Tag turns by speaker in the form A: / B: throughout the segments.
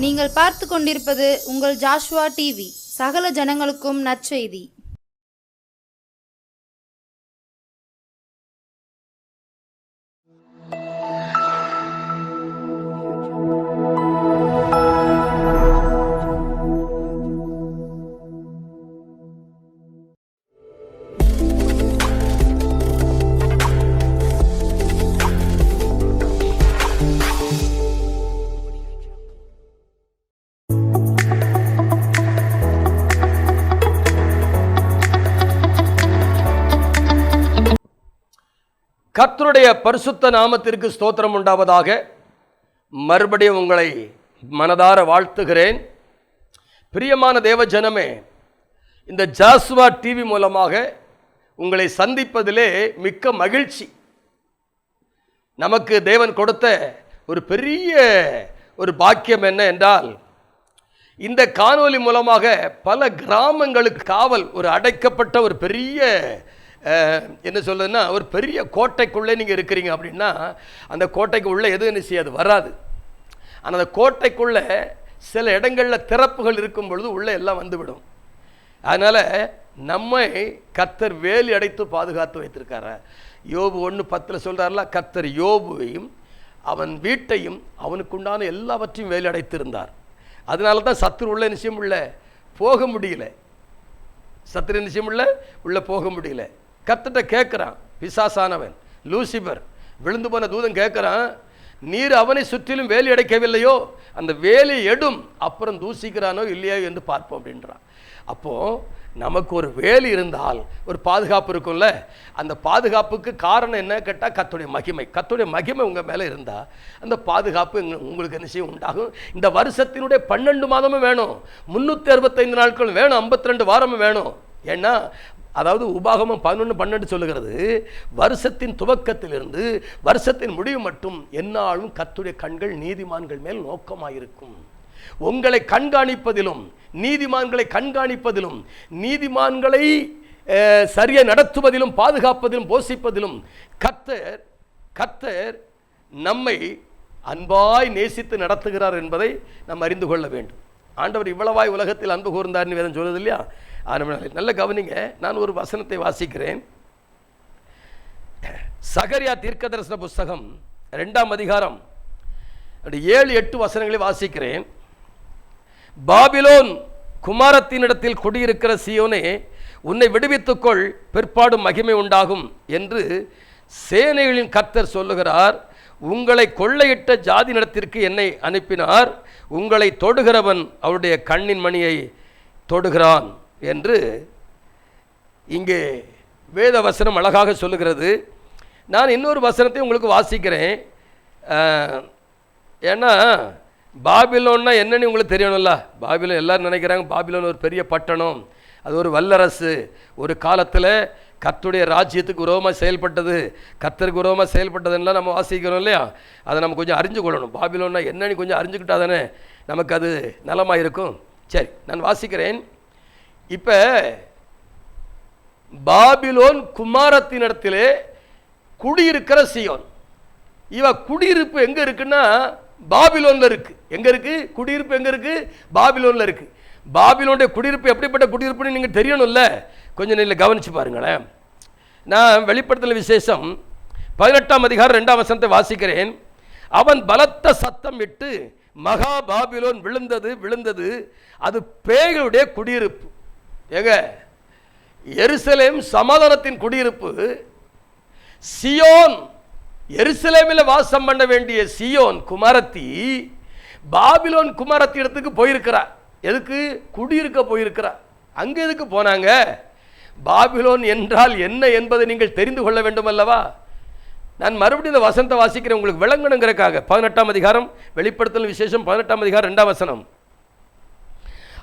A: நீங்கள் பார்த்து கொண்டிருப்பது உங்கள் ஜாஷுவா டிவி. சகல ஜனங்களுக்கும் நற்செய்தி.
B: கர்த்தருடைய பரிசுத்த நாமத்திற்கு ஸ்தோத்திரம் உண்டாவதாக. மறுபடியும் உங்களை மனதார வாழ்த்துகிறேன். பிரியமான தேவ ஜனமே, இந்த ஜாசுவா டிவி மூலமாக உங்களை சந்திப்பதிலே மிக்க மகிழ்ச்சி. நமக்கு தேவன் கொடுத்த ஒரு பெரிய ஒரு பாக்கியம் என்ன என்றால், இந்த காணொலி மூலமாக பல கிராமங்களுக்கு காவல், ஒரு அடைக்கப்பட்ட ஒரு பெரிய என்ன சொல்லுதுன்னா, ஒரு பெரிய கோட்டைக்குள்ளே நீங்கள் இருக்கிறீங்க அப்படின்னா, அந்த கோட்டைக்கு உள்ளே எதுவும் செய்யாது, வராது. ஆனால் அந்த கோட்டைக்குள்ளே சில இடங்களில் திறப்புகள் இருக்கும் பொழுது உள்ளே எல்லாம் வந்துவிடும். அதனால் நம்மை கர்த்தர் வேலி அடைத்து பாதுகாத்து வைத்திருக்காரு. யோபு 1:10 சொல்கிறார்ல, கர்த்தர் யோபுவையும் அவன் வீட்டையும் அவனுக்குண்டான எல்லாவற்றையும் வேலி அடைத்திருந்தார். அதனால தான் சத்துரு உள்ள நிச்சயம் உள்ள போக முடியல, சத்துரு நிச்சயம் உள்ள போக முடியல. கர்த்தர்ட்ட கேட்குறான் பிசாசானவன், லூசிபர், விழுந்து போன தூதன் கேட்குறான், நீர் அவனை சுற்றிலும் வேலி அடைக்கவில்லையோ, அந்த வேலி எடும், அப்புறம் தூசிக்கிறானோ இல்லையோ என்று பார்ப்போம் அப்படின்றான். அப்போது நமக்கு ஒரு வேலி இருந்தால் ஒரு பாதுகாப்பு இருக்கும்ல. அந்த பாதுகாப்புக்கு காரணம் என்ன கேட்டால் கர்த்தருடைய மகிமை. கர்த்தருடைய மகிமை உங்கள் மேலே இருந்தால் அந்த பாதுகாப்பு உங்களுக்கு என்ன செய்யும், உண்டாகும். இந்த வருஷத்தினுடைய 12 மாதமும் வேணும், 365 நாட்களும் வேணும், 52 வாரமும் வேணும். ஏன்னா அதாவது உபாகமம் 11:12 சொல்லுகிறது, வருஷத்தின் துவக்கத்திலிருந்து வருஷத்தின் முடிவு மட்டும் எந்நாளும் கர்த்தருடைய கண்கள் நீதிமான்கள் மேல் நோக்கமாயிருக்கும். உங்களை கண்காணிப்பதிலும் நீதிமான்களை கண்காணிப்பதிலும் நீதிமான்களை சரியாக நடத்துவதிலும் பாதுகாப்பதிலும் போஷிப்பதிலும் கர்த்தர் நம்மை அன்பாய் நேசித்து நடத்துகிறார் என்பதை நாம் அறிந்து கொள்ள வேண்டும். ஆண்டவர் இவ்வளவாய் உலகத்தில் அன்பு கூர்ந்தார்னு வேதம் சொல்லுது இல்லையா? நல்ல கவனிங்க. நான் ஒரு வசனத்தை வாசிக்கிறேன். சகரியா தீர்க்கதரிசன புஸ்தகம் 2ஆம் அதிகாரம் 7-8 வசனங்களை வாசிக்கிறேன். பாபிலோன் குமாரத்தினிடத்தில் குடியிருக்கிற சீயோனே, உன்னை விடுவித்துக்கொள், பிற்பாடு மகிமை உண்டாகும் என்று சேனைகளின் கர்த்தர் சொல்லுகிறார். உங்களை கொள்ளையிட்ட ஜாதியினிடத்திற்கு என்னை அனுப்பினார், உங்களை தொடுகிறவன் அவருடைய கண்ணின் மணியை தொடுகிறான் என்று இங்கே வேத வசனம் அழகாக சொல்லுகிறது. நான் இன்னொரு வசனத்தை உங்களுக்கு வாசிக்கிறேன். ஏன்னா பாபிலோன்னா என்னன்னு உங்களுக்கு தெரியணும்ல. பாபிலோன் எல்லாரும் நினைக்கிறாங்க பாபிலோன் ஒரு பெரிய பட்டணம், அது ஒரு வல்லரசு, ஒரு காலத்தில் கர்த்தருடைய ராஜ்யத்துக்கு விரோதமாக செயல்பட்டது, கர்த்தருக்கு விரோதமாக செயல்பட்டதுன்னா நம்ம வாசிக்கிறோம் இல்லையா? அதை நம்ம கொஞ்சம் அறிஞ்சு கொள்ளணும். பாபிலோன்னா என்னன்னு கொஞ்சம் அறிஞ்சுக்கிட்டா தானே நமக்கு அது நலமாக இருக்கும். சரி, நான் வாசிக்கிறேன். இப்போ பாபிலோன் குமாரத்தினிடத்திலே குடியிருக்கிற சீயோன், இவ குடியிருப்பு எங்கே இருக்குன்னா பாபிலோனில் இருக்குது. எங்கே இருக்குது குடியிருப்பு? எங்கே இருக்குது? பாபிலோனில் இருக்குது. பாபிலோனுடைய குடியிருப்பு எப்படிப்பட்ட குடியிருப்புன்னு நீங்கள் தெரியணும்ல. கொஞ்சம் நீங்கள் கவனித்து பாருங்களேன். நான் வெளிப்படுத்தல் விசேஷம் 18ஆம் அதிகாரம் 2ஆம் வசனத்தை வாசிக்கிறேன். அவன் பலத்த சத்தம் இட்டு மகா பாபிலோன் விழுந்தது, அது பேய்களுடைய குடியிருப்பு. ஏங்க, எருசலேம் சமாதானத்தின் குடியிருப்பு. சியோன், எருசலேமில் வாசம் பண்ண வேண்டிய சியோன் குமாரத்தி பாபிலோன் குமாரத்தி இடத்துக்கு போயிருக்கிறார். எதுக்கு? குடியிருக்க போயிருக்கிறார். அங்கே எதுக்கு போனாங்க? பாபிலோன் என்றால் என்ன என்பதை நீங்கள் தெரிந்து கொள்ள வேண்டும் அல்லவா? நான் மறுபடியும் இந்த வசனத்தை வாசிக்கிறேன் உங்களுக்கு விளங்கணுங்கிறக்காக. 18ஆம் அதிகாரம் வெளிப்படுத்தல் விசேஷம் 18ஆம் அதிகாரம் 2ஆம் வசனம்.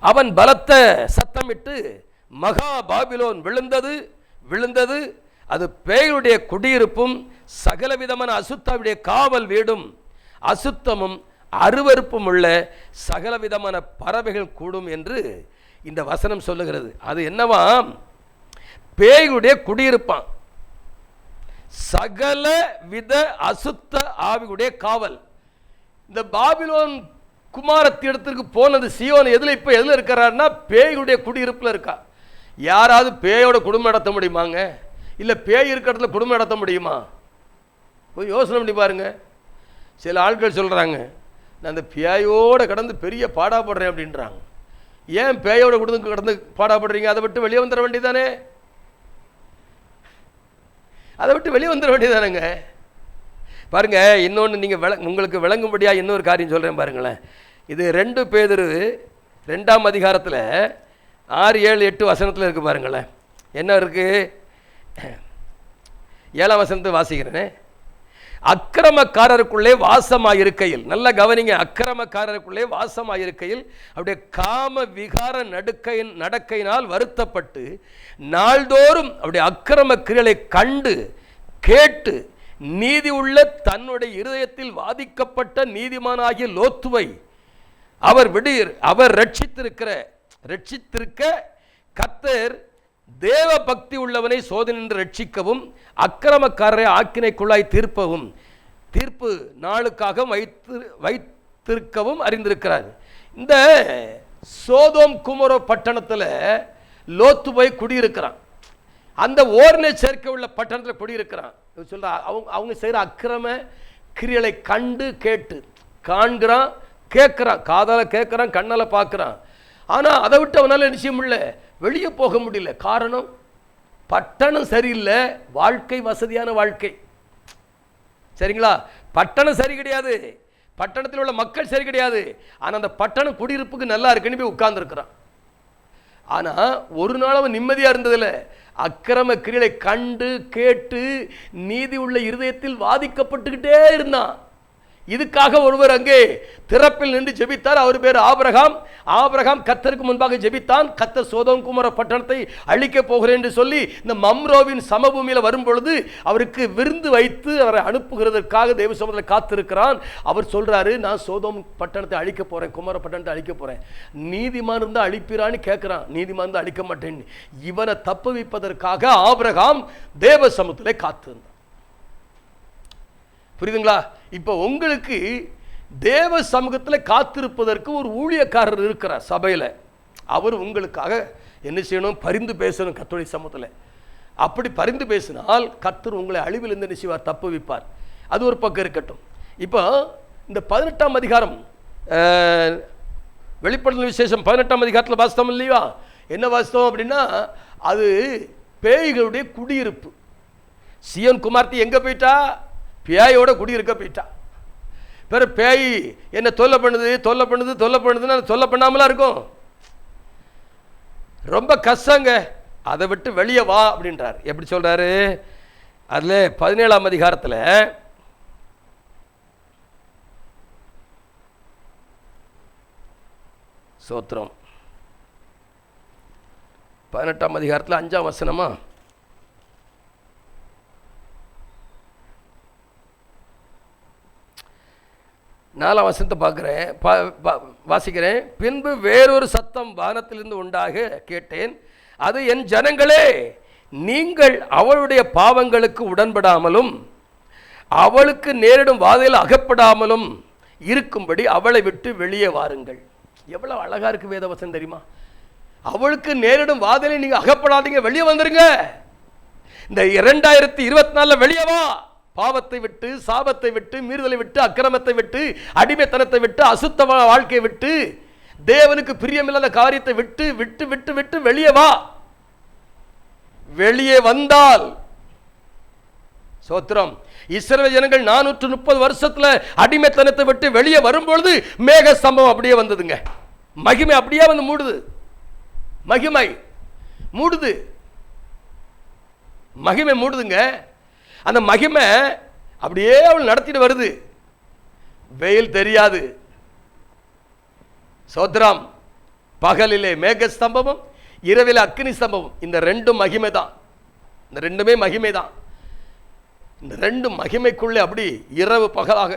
B: அவன் பலத்த சத்தமிட்டு மகா பாபிலோன் விழுந்தது, அது பேயுடைய குடியிருப்பும் சகலவிதமான அசுத்தாவுடைய காவல் வீடும் அசுத்தமும் அருவருப்பும் உள்ள சகலவிதமான பறவைகள் கூடும் என்று இந்த வசனம் சொல்லுகிறது. அது என்னவாம்? பேயுடைய குடியிருப்பான், சகல வித அசுத்த ஆவியுடைய காவல். இந்த பாபிலோன் குமாரத்தி இடத்திற்கு போனது சீயோன் எதில் இப்போ எதில் இருக்கிறாருன்னா பேயுடைய குடியிருப்பில் இருக்கா. யாராவது பேயோட குடும்பம் நடத்த முடியுமாங்க? இல்லை பேய் இருக்கிற இடத்துல குடும்பம் நடத்த முடியுமா? போய் யோசனை பண்ணி பாருங்க. சில ஆட்கள் சொல்கிறாங்க, நான் அந்த பேயோட கடந்து பெரிய பாடாப்படுறேன் அப்படின்றாங்க. ஏன் பேயோட குடும்பம் கடந்து பாடாப்படுறீங்க? அதை விட்டு வெளியே வந்துட வேண்டியதானே, அதை விட்டு வெளியே வந்துட வேண்டியதானேங்க. பாருங்க, இன்னொன்று நீங்கள் உங்களுக்கு விளங்கும்படியாக இன்னொரு காரியம் சொல்கிறேன் பாருங்களேன். இது 2 பேதுரு 2ஆம் அதிகாரத்தில் 6, 7, 8 வசனத்தில் இருக்குது பாருங்களேன். என்ன இருக்குது? 7ஆம் வசனத்தை வாசிக்கிறேனே. அக்கிரமக்காரருக்குள்ளே வாசமாயிருக்கையில், நல்லா கவனிங்க, அக்கிரமக்காரருக்குள்ளே வாசமாயிருக்கையில் அவருடைய காம விகார நடக்கையினால் வருத்தப்பட்டு நாள்தோறும் அவருடைய அக்கிரம கிரியைகளை கண்டு கேட்டு நீதி உள்ள தன்னுடைய இருதயத்தில் வாதிக்கப்பட்ட நீதிமானாகிய லோத்துவை அவர் ரட்சித்திருக்க கர்த்தர் தேவ பக்தி உள்ளவனை சோதனை ரட்சிக்கவும் அக்கிரமக்காரரை ஆக்கினைக்குள்ளாய் தீர்ப்பு நாளுக்காக வைத்திருக்கவும் அறிந்திருக்கிறார். இந்த சோதோம் குமரோ பட்டணத்தில் லோத்து போய் குடியிருக்கிறான். அந்த ஓர்னை சேர்க்கை உள்ள பட்டணத்தில் குடியிருக்கிறான். சொல்ற அவங்க செய்கிற அக்கிரம கிரியைகளை கண்டு கேட்டு காண்கிறான், கேட்குறான், காதால் கேட்குறான், கண்ணால் பார்க்குறான். ஆனால் அதை விட்டு அவனால் நிச்சயம் இல்லை, வெளியே போக முடியல. காரணம், பட்டணம் சரியில்லை, வாழ்க்கை வசதியான வாழ்க்கை. சரிங்களா? பட்டணம் சரி கிடையாது, பட்டணத்தில் உள்ள மக்கள் சரி கிடையாது. ஆனால் அந்த பட்டணம் குடியிருப்புக்கு நல்லா இருக்குன்னு போய் உட்கார்ந்துருக்கிறான். ஆனால் ஒரு நாள் அவன் நிம்மதியாக இருந்ததில்லை. அக்கிரம கிரியைகளை கண்டு கேட்டு நீதி உள்ள இருதயத்தில் வாதிக்கப்பட்டுக்கிட்டே இருந்தான். இதுக்காக ஒருவர் அங்கே திறப்பில் நின்று ஜெபித்தார். அவர் பேர் ஆபிரகாம். ஆபிரகாம் கர்த்தருக்கு முன்பாக ஜெபித்தான். கர்த்தர் சோதோம் குமர பட்டணத்தை அழிக்கப் போகிறேன் என்று சொல்லி இந்த மம்ரோவின் சமபூமியில் வரும்பொழுது அவருக்கு விருந்து வைத்து அவரை அனுப்புகிறதற்காக தேவ சமூகத்தில் காத்திருக்கிறான். அவர் சொல்றாரு, நான் சோதோம் பட்டணத்தை அழிக்க போறேன், குமர பட்டணத்தை அழிக்க போறேன். நீதிமான் இருந்தால் அழிப்பிறான்னு கேட்கிறான். நீதிமான் இருந்தால் அழிக்க மாட்டேன். இவனை தப்பு வைப்பதற்காக ஆபிரகாம் தேவ சமூகத்தில் காத்திருந்தான். புரியுதுங்களா? இப்போ உங்களுக்கு தேவ சமூகத்தில் காத்திருப்பதற்கு ஒரு ஊழியக்காரர் இருக்கிறார் சபையில். அவர் உங்களுக்காக என்ன செய்யணும்? பரிந்து பேசணும் கர்த்தருடைய சமூகத்தில். அப்படி பரிந்து பேசினால் கர்த்தர் உங்களை அழிவிலிருந்து என்ன செய்வார்? தப்பு வைப்பார். அது ஒரு பக்கம் இருக்கட்டும். இப்போ இந்த 18ஆம் அதிகாரம் வெளிப்படுத்தல் விசேஷம் 18ஆம் அதிகாரத்தில் வாசித்தோம் இல்லையா? என்ன வாசித்தோம் அப்படின்னா, அது பேய்களுடைய குடியிருப்பு. சீயோன் குமார்த்தி எங்கே போயிட்டா? பேயோட குடியிருக்க போயிட்டா. பிற பேய் என்ன தொல்லை பண்ணுதுன்னு தொல்லை பண்ணாமலாம் இருக்கும். ரொம்ப கஷ்டங்க, அதை விட்டு வெளியே வா அப்படின்றார். எப்படி சொல்றாரு? அதில் 17ஆம் அதிகாரத்தில் சோத்திரம் 18ஆம் அதிகாரத்தில் 5ஆம் வசனமா? நாலாம் வசனத்தை வாசிக்கிறேன். பின்பு வேறொரு சத்தம் வானத்திலிருந்து உண்டாக கேட்டேன். அது, என் ஜனங்களே, நீங்கள் அவளுடைய பாவங்களுக்கு உடன்படாமலும் அவளுக்கு நேரிடும் வாதையில் அகப்படாமலும் இருக்கும்படி அவளை விட்டு வெளியே வாருங்கள். எவ்வளவு அழகா இருக்கு வேதவசனம் தெரியுமா? அவளுக்கு நேரிடும் வாதையில நீங்க அகப்படாதீங்க, வெளியே வந்துருங்க. இந்த 2024 வெளியே வா. பாவத்தை விட்டு, சாபத்தை விட்டு, மீறுதலை விட்டு, அக்கிரமத்தை விட்டு, அடிமைத்தனத்தை விட்டு, அசுத்த வாழ்க்கையை விட்டு, தேவனுக்கு பிரியமில்லாத காரியத்தை விட்டு விட்டு விட்டு விட்டு வெளியே வா. வெளியே வந்தால் சோத்திரம், இஸ்ரவேல் ஜனங்கள் 430 வருஷத்துல அடிமைத்தனத்தை விட்டு வெளியே வரும்பொழுது மேக சம்பவம் அப்படியே வந்ததுங்க. மகிமை அப்படியே வந்து மூடுது. மகிமை மூடுது, மகிமை மூடுதுங்க. அந்த மகிமை அப்படியே அவள் நடத்திட்டு வருது. வெயில் தெரியாது. சோத்ரம், பகலிலே மேக ஸ்தம்பமும் இரவில் அக்னி ஸ்தம்பமும். இந்த ரெண்டும் மகிமை தான். இந்த ரெண்டுமே மகிமை தான். இந்த ரெண்டு மகிமைக்குள்ளே அப்படி இரவு பகலாக,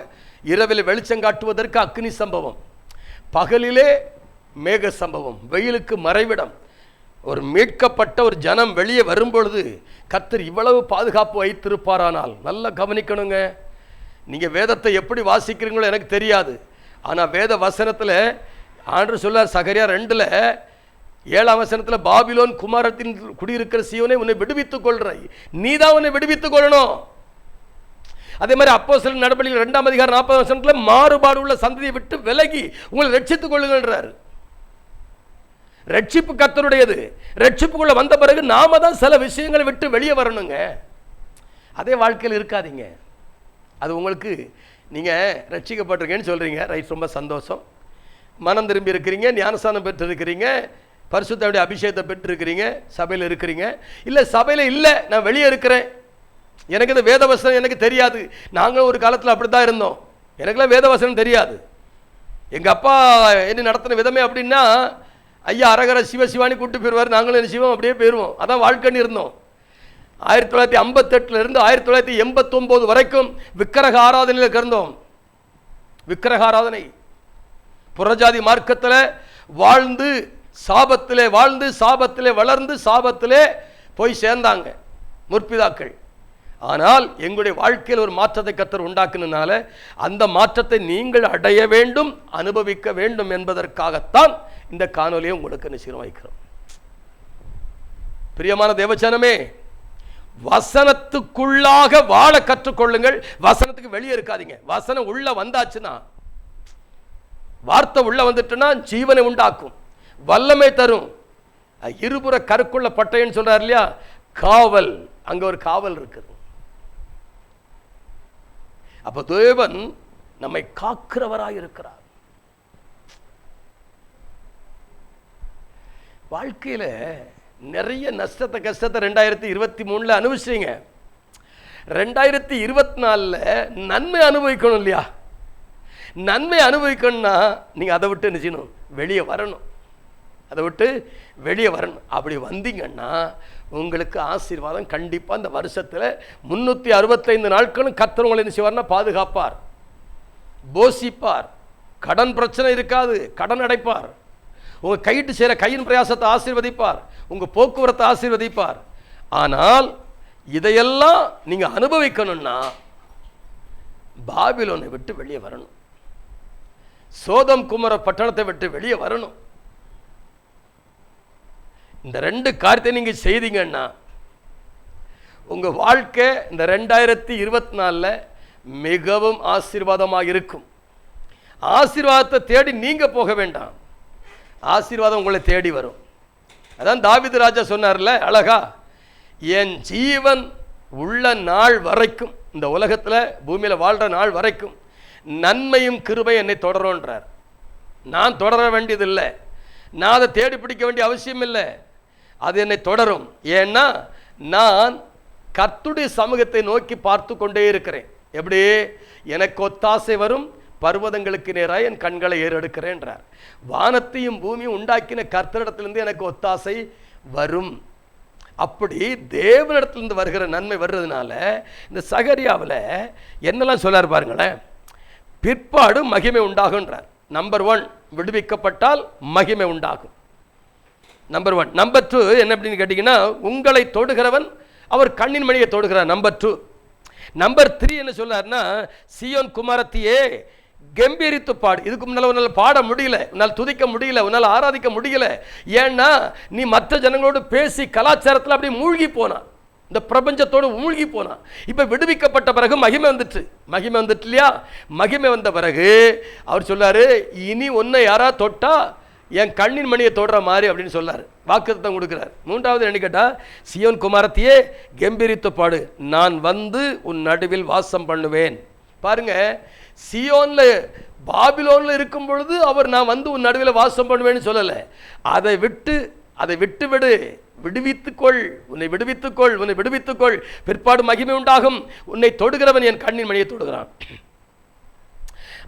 B: இரவில் வெளிச்சம் காட்டுவதற்கு அக்னி சம்பவம், பகலிலே மேக சம்பவம், வெயிலுக்கு மறைவிடம். ஒரு மீட்கப்பட்ட ஒரு ஜனம் வெளியே வரும்பொழுது கர்த்தர் இவ்வளவு பாதுகாப்பு வைத்திருப்பாரானால், நல்லா கவனிக்கணுங்க. நீங்கள் வேதத்தை எப்படி வாசிக்கிறீங்களோ எனக்கு தெரியாது. ஆனால் வேத வசனத்தில் ஆண்டவர் சொல்லார் சகரியா 2:7 பாபிலோன் குமாரத்தின் குடியிருக்கிற சீயோனை உன்னை விடுவித்துக் கொள்றாய், நீ தான் உன்னை விடுவித்துக் கொள்ளணும். அதே மாதிரி அப்போஸ்தலர் நடபடிகள் 2:40 மாறுபாடு உள்ள சந்ததியை விட்டு விலகி உங்களை ரட்சித்துக் கொள்ளுங்கன்றார். ரட்சிப்பு கர்த்தருடையது. ரட்சிப்புக்குள்ள வந்த பிறகு நாம தான் சில விஷயங்களை விட்டு வெளியே வரணுங்க. அதே வாழ்க்கையில் இருக்காதீங்க. அது உங்களுக்கு நீங்கள் ரட்சிக்கப்பட்டிருக்கேன்னு சொல்கிறீங்க, ரைட், ரொம்ப சந்தோஷம். மனம் திரும்பி இருக்கிறீங்க, ஞானஸ்தானம் பெற்றிருக்கிறீங்க, பரிசுத்தருடைய அபிஷேகத்தை பெற்றிருக்கிறீங்க, சபையில் இருக்கிறீங்க. இல்லை சபையில் இல்லை, நான் வெளியே இருக்கிறேன், எனக்கு இந்த வேதவசனம் எனக்கு தெரியாது. நாங்களும் ஒரு காலத்தில் அப்படி தான் இருந்தோம், எனக்குலாம் வேதவசனம் தெரியாது. எங்கள் அப்பா என்ன நடத்தின விதமே அப்படின்னா, ஐயா அரகர சிவசிவானி கூப்பிட்டு போயிடுவார், நாங்களும் என்ன சிவம் அப்படியே போயிடுவோம். அதான் வாழ்க்கைன்னு இருந்தோம். 1958 1989 வரைக்கும் விக்கிரக ஆராதனையில் இருந்தோம். விக்கிரக ஆராதனை, புறஜாதி மார்க்கத்தில் வாழ்ந்து சாபத்திலே வாழ்ந்து சாபத்திலே வளர்ந்து சாபத்திலே போய் சேர்ந்தாங்க முற்பிதாக்கள். ஆனால் எங்களுடைய வாழ்க்கையில் ஒரு மாற்றத்தை கர்த்தர் உண்டாக்குனால அந்த மாற்றத்தை நீங்கள் அடைய வேண்டும், அனுபவிக்க வேண்டும் என்பதற்காகத்தான் இந்த காணொலியை உங்களுக்கு நிச்சயம் வைக்கிறோம். பிரியமான தேவச்சனமே, வசனத்துக்குள்ளாக வாழ கற்றுக்கொள்ளுங்கள். வசனத்துக்கு வெளியே இருக்காதீங்க. வசனம் உள்ள வந்தாச்சுன்னா, வார்த்தை உள்ள வந்துட்டுன்னா ஜீவனை உண்டாக்கும், வல்லமை தரும். இருபுற கருக்குள்ள பட்டைன்னு சொல்றாரு இல்லையா, காவல், அங்க ஒரு காவல் இருக்குது. அப்ப தேவன் நம்மை காக்கிறவராய் இருக்கிறார். வாழ்க்கையில நிறைய நஷ்டத்தை கஷ்டத்தை 2023 அனுபவிச்சீங்க. 2024 நன்மை அனுபவிக்கணும் இல்லையா? நன்மை அனுபவிக்கணும்னா நீங்க அதை விட்டு என்ன செய்யணும்? வெளியே வரணும். அதை விட்டு வெளியே வரணும். அப்படி வந்தீங்கன்னா உங்களுக்கு ஆசீர்வாதம் கண்டிப்பாக இந்த வருஷத்தில் 365 நாட்களும் கர்த்தர் உங்களை என்ன செய்வார்னா பாதுகாப்பார், போஷிப்பார். கடன் பிரச்சனை இருக்காது, கடன் அடைப்பார். உங்கள் கையிட்டு செய்கிற கையின் பிரயாசத்தை ஆசீர்வதிப்பார், உங்கள் போக்குவரத்தை ஆசீர்வதிப்பார். ஆனால் இதையெல்லாம் நீங்கள் அனுபவிக்கணும்னா பாபிலோனை விட்டு வெளியே வரணும், சோதம் குமர பட்டணத்தை விட்டு வெளியே வரணும். இந்த 2 காரியத்தை நீங்கள் செய்தீங்கன்னா உங்கள் வாழ்க்கை இந்த 2024 மிகவும் ஆசீர்வாதமாக இருக்கும். ஆசீர்வாதத்தை தேடி நீங்கள் போக வேண்டாம், ஆசீர்வாதம் உங்களை தேடி வரும். அதான் தாவீது ராஜா சொன்னார்ல அழகா, என் ஜீவன் உள்ள நாள் வரைக்கும், இந்த உலகத்தில் பூமியில் வாழ்கிற நாள் வரைக்கும் நன்மையும் கிருபை என்னை தொடரும்ன்றார். நான் தொடர வேண்டியதில்லை, நான் அதை தேடி பிடிக்க வேண்டிய அவசியம் இல்லை, அது என்னை தொடரும். ஏன்னா நான் கர்த்தருடைய சமூகத்தை நோக்கி பார்த்து கொண்டே இருக்கிறேன். எப்படி? எனக்கு ஒத்தாசை வரும், பர்வதங்களுக்கு நேராக என் கண்களை ஏறெடுக்கிறேன்றார். வானத்தையும் பூமியும் உண்டாக்கின கர்த்தரிடத்திலிருந்து எனக்கு ஒத்தாசை வரும். அப்படி தேவனிடத்திலிருந்து வருகிற நன்மை வர்றதுனால இந்த சகரியாவில் என்னெல்லாம் சொல்லார் பாருங்களேன். பிற்பாடு மகிமை உண்டாகுன்றார். நம்பர் 1, விடுவிக்கப்பட்டால் மகிமை உண்டாகும். நம்பர் 1. நம்பர் 2 என்ன அப்படின்னு கேட்டிங்கன்னா, உங்களை தொடுகிறவன் அவர் கண்ணின் மணியை தொடுகிறார். நம்பர் 2. நம்பர் 3 என்ன சொல்லார்னா, சீயோன் குமாரத்தியே கம்பீரித்து பாடு. இதுக்கு முன்னால் உன்னால் பாட முடியல, உன்னால் துதிக்க முடியல, உன்னால் ஆராதிக்க முடியல. ஏன்னா நீ மற்ற ஜனங்களோடு பேசி கலாச்சாரத்தில் அப்படியே மூழ்கி போனா, இந்த பிரபஞ்சத்தோடு மூழ்கி போனா. இப்போ விடுவிக்கப்பட்ட பிறகு மகிமை வந்துட்டு, மகிமை வந்துட்டு இல்லையா? மகிமை வந்த பிறகு அவர் சொல்லாரு, இனி உன்னை யாரா தொட்டா என் கண்ணின் மணியை தொடுற மாதிரி அப்படின்னு சொல்லார், வாக்குத்தத்தம் கொடுக்கிறார். 3வது என்ன கேட்டா, சீயோன் குமாரத்தியே கம்பீரித்து பாடு, நான் வந்து உன் நடுவில் வாசம் பண்ணுவேன். பாருங்க, சீயோன்ல பாபிலோன்ல இருக்கும் பொழுது அவர் நான் வந்து உன் நடுவில் வாசம் பண்ணுவேன்னு சொல்லலை. அதை விட்டு விடு, விடுவித்துக்கொள், உன்னை விடுவித்துக்கொள், உன்னை விடுவித்துக்கொள், பிற்பாடு மகிமை உண்டாகும். உன்னை தொடுகிறவன் என் கண்ணின் மணியை தொடுகிறான்.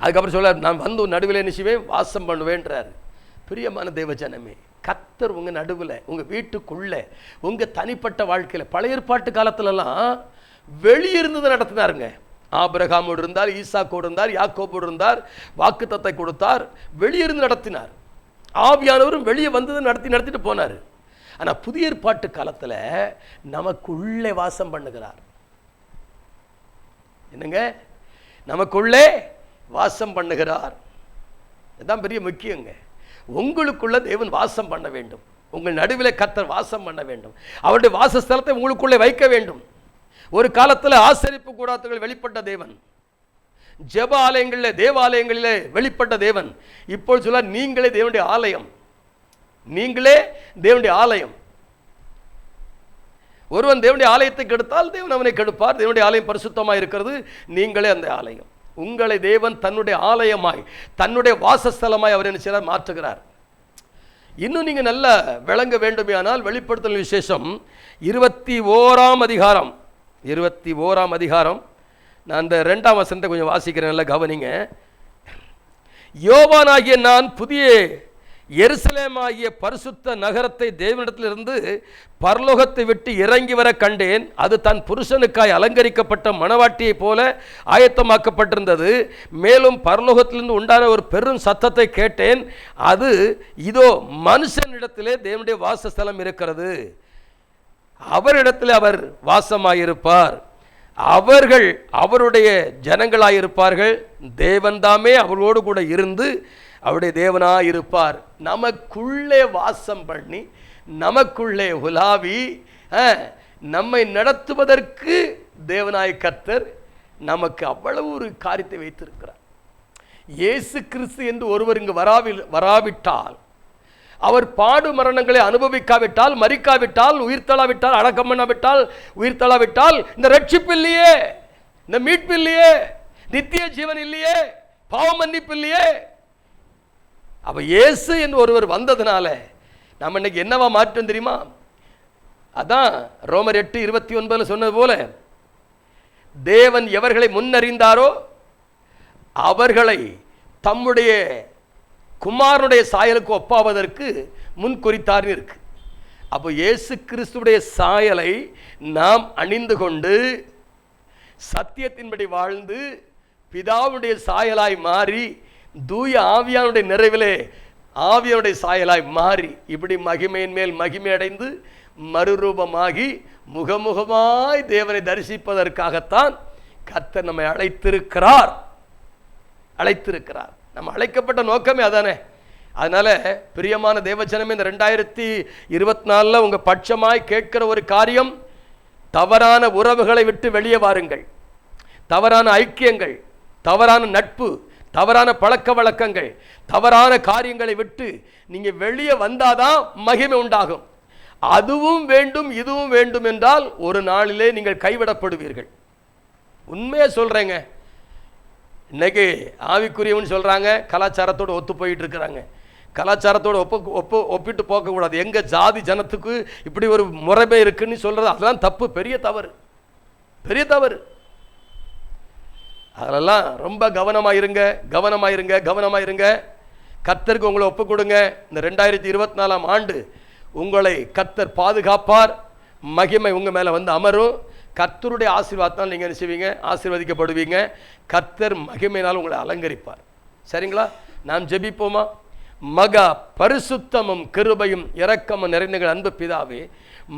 B: அதுக்கப்புறம் சொல்ல, நான் வந்து உன் நடுவில் நிச்சயமே வாசம் பண்ணுவேன்றார். பிரியமான தேவஜனமே, கர்த்தர் உங்க நடுவில், உங்க வீட்டுக்குள்ள, உங்க தனிப்பட்ட வாழ்க்கையில், பழைய ஏற்பாட்டு காலத்துலலாம் வெளியிருந்ததை நடத்தினாருங்க. ஆபிரகாமோடு இருந்தார், ஈசாக்கோடு இருந்தார், யாக்கோபோடு இருந்தார், வாக்குத்தத்தை கொடுத்தார், வெளியிருந்து நடத்தினார். ஆவியானவரும் வெளியே வந்ததை நடத்திட்டு போனார். ஆனால் புதிய ஏற்பாட்டு காலத்தில் நமக்குள்ளே வாசம் பண்ணுகிறார். என்னங்க? நமக்குள்ளே வாசம் பண்ணுகிறார். இதுதான் பெரிய முக்கியங்க. உங்களுக்குள்ள தேவன் வாசம் பண்ண வேண்டும். உங்கள் நடுவில் கர்த்தர் வாசம் பண்ண வேண்டும். அவருடைய வாசஸ்தலத்தை உங்களுக்குள்ளே வைக்க வேண்டும். ஒரு காலத்தில் ஆசரிப்பு கூடாரத்தில் வெளிப்பட்ட தேவன், ஜெப ஆலயங்களில் தேவாலயங்களிலே வெளிப்பட்ட தேவன், இப்போ சொல்ல நீங்களே தேவனுடைய ஆலயம். நீங்களே தேவனுடைய ஆலயம். ஒருவன் தேவனுடைய ஆலயத்தை கெடுத்தால் தேவன் அவனை கெடுப்பார். தேவனுடைய ஆலயம் பரிசுத்தமாக இருக்கிறது, நீங்களே அந்த ஆலயம். உங்களை தேவன் தன்னுடைய ஆலயமாய், தன்னுடைய வாசஸ்தலமாய் அவர் என்ன செய்கிறார்? மாற்றுகிறார். இன்னும் நீங்கள் நல்லா விளங்க வேண்டுமையானால் வெளிப்படுத்தல் விசேஷம் 21ஆம் அதிகாரம், 21ஆம் அதிகாரம், நான் அந்த 2ஆம் வசனத்தை கொஞ்சம் வாசிக்கிறேன், நல்லா கவனிங்க. யோவானாகிய நான் புதிய எருசலேமாகிய பரிசுத்த நகரத்தை தேவனிடத்திலிருந்து பரலோகத்தை விட்டு இறங்கி வர கண்டேன். அது தன் புருஷனுக்காய் அலங்கரிக்கப்பட்ட மணவாட்டியைப் போல ஆயத்தமாக்கப்பட்டிருந்தது. மேலும் பரலோகத்திலிருந்து உண்டான ஒரு பெரும் சத்தத்தை கேட்டேன். அது, இதோ மனுஷனிடத்திலே தேவனுடைய வாசஸ்தலம் இருக்கிறது, அவரிடத்தில் அவர் வாசமாயிருப்பார், அவர்கள் அவருடைய ஜனங்களாயிருப்பார்கள், தேவன்தாமே அவர்களோடு கூட இருந்து அவருடைய தேவனாக இருப்பார். நமக்குள்ளே வாசம் பண்ணி நமக்குள்ளே உலாவி நம்மை நடத்துவதற்கு தேவனாய் கர்த்தர் நமக்கு அவ்வளவு ஒரு காரியத்தை வைத்திருக்கிறார். இயேசு கிறிஸ்து என்று ஒருவர் இங்கு வராவிட்டால், அவர் பாடு மரணங்களை அனுபவிக்காவிட்டால், மரிக்காவிட்டால், உயிர்த்தளாவிட்டால், அடக்கம் பண்ணாவிட்டால், உயிர்த்தளாவிட்டால் இந்த ரட்சிப்பு இல்லையே, இந்த மீட்பு இல்லையே, நித்திய ஜீவன் இல்லையே, பாவ மன்னிப்பு இல்லையே. அப்ப இயேசு என்று ஒருவர் வந்ததுனால நம்ம இன்னைக்கு என்னவா மாற்றம் தெரியுமா? அதான் ரோமர் 8:29 சொன்னது போல, தேவன் எவர்களை முன்னறிந்தாரோ அவர்களை தம்முடைய குமாரனுடைய சாயலுக்கு ஒப்பாவதற்கு முன் குறித்தார் இருக்கு. அப்போ இயேசு கிறிஸ்துடைய சாயலை நாம் அணிந்து கொண்டு சத்தியத்தின்படி வாழ்ந்து பிதாவுடைய சாயலாய் மாறி தூய ஆவியானுடைய நிறைவிலே ஆவியானுடைய சாயலாய் மாறி இப்படி மகிமையின் மேல் மகிமை அடைந்து மறுரூபமாகி முகமுகமாய் தேவனை தரிசிப்பதற்காகத்தான் கர்த்தர் நம்மை அழைத்திருக்கிறார். நம்ம அழைக்கப்பட்ட நோக்கமே அதானே. அதனால பிரியமான தேவஜனமே, இந்த 2024 உங்க பட்சமாய் கேட்கிற ஒரு காரியம், தவறான உறவுகளை விட்டு வெளியே வாருங்கள். தவறான ஐக்கியங்கள், தவறான நட்பு, தவறான பழக்க வழக்கங்கள், தவறான காரியங்களை விட்டு நீங்க வெளியே வந்தாதான் மகிமை உண்டாகும். அதுவும் வேண்டும் இதுவும் வேண்டும் என்றால் ஒரு நாளிலே நீங்கள் கைவிடப்படுவீர்கள். உண்மையா சொல்றேங்க. இன்னைக்கு ஆவிக்குரியவன் சொல்றாங்க, கலாச்சாரத்தோடு ஒத்து போயிட்டு இருக்கிறாங்க. கலாச்சாரத்தோடு ஒப்பிட்டு போகக்கூடாது. எங்க ஜாதி ஜனத்துக்கு இப்படி ஒரு முறைமை இருக்குன்னு சொல்றது அதெல்லாம் தப்பு, பெரிய தவறு, பெரிய தவறு. அதெல்லாம் ரொம்ப கவனமாயிருங்க. கர்த்தருக்கு உங்களை ஒப்பு கொடுங்க. இந்த 2024ஆம் ஆண்டு உங்களை கர்த்தர் பாதுகாப்பார். மகிமை உங்க மேல வந்து அமரும். கர்த்தருடைய ஆசீர்வாதத்தால் நீங்க என்ன செய்வீங்க? ஆசீர்வதிக்கப்படுவீங்க. கர்த்தர் மகிமையினால் உங்களை அலங்கரிப்பார். சரிங்களா? நாம் ஜெபிப்போமா? மகா பரிசுத்தமும் கிருபையும் இரக்கமும் நிறைந்த அன்பு பிதாவே,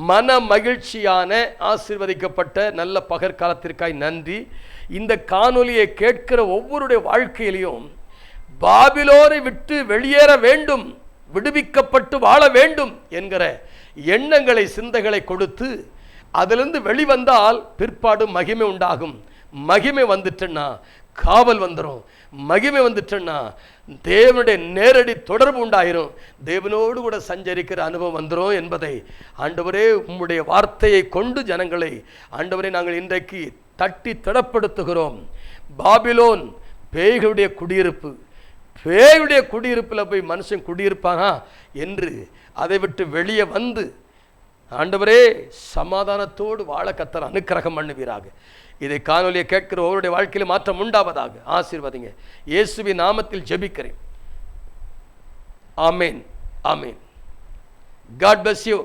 B: மன மகிழ்ச்சியான ஆசீர்வதிக்கப்பட்ட நல்ல பகற்காலத்திற்காய் நன்றி. இந்த காணொலியை கேட்கிற ஒவ்வொருடைய வாழ்க்கையிலையும் பாபிலோனை விட்டு வெளியேற வேண்டும், விடுவிக்கப்பட்டு வாழ வேண்டும் என்கிற எண்ணங்களை, சிந்தைகளை கொடுத்து அதிலிருந்து வெளிவந்தால் பிற்பாடு மகிமை உண்டாகும். மகிமை வந்துட்டுன்னா காவல் வந்துடும். மகிமை வந்துட்டுன்னா தேவனுடைய நேரடி தொடர்பு உண்டாயிரும். தேவனோடு கூட சஞ்சரிக்கிற அனுபவம் வந்துடும் என்பதை ஆண்டவரே உம்முடைய வார்த்தையை கொண்டு ஜனங்களை ஆண்டவரே நாங்கள் இன்றைக்கு தட்டி திடப்படுத்துகிறோம். பாபிலோன் பேய்களுடைய குடியிருப்பு, பேயுடைய குடியிருப்பில் போய் மனுஷன் குடியிருப்பானா என்று அதை விட்டு வெளியே வந்து ஆண்டவரே சமாதானத்தோடு வாழ கர்த்தர் அனுக்கிரகம் பண்ணுவீராக. இதை காணொலியை கேட்கிற ஒவ்வொருடைய வாழ்க்கையில் மாற்றம் உண்டாவதாக. ஆசீர்வதிங்க. இயேசுவின் நாமத்தில் ஜெபிக்கிறேன். ஆமேன், ஆமேன். God bless you.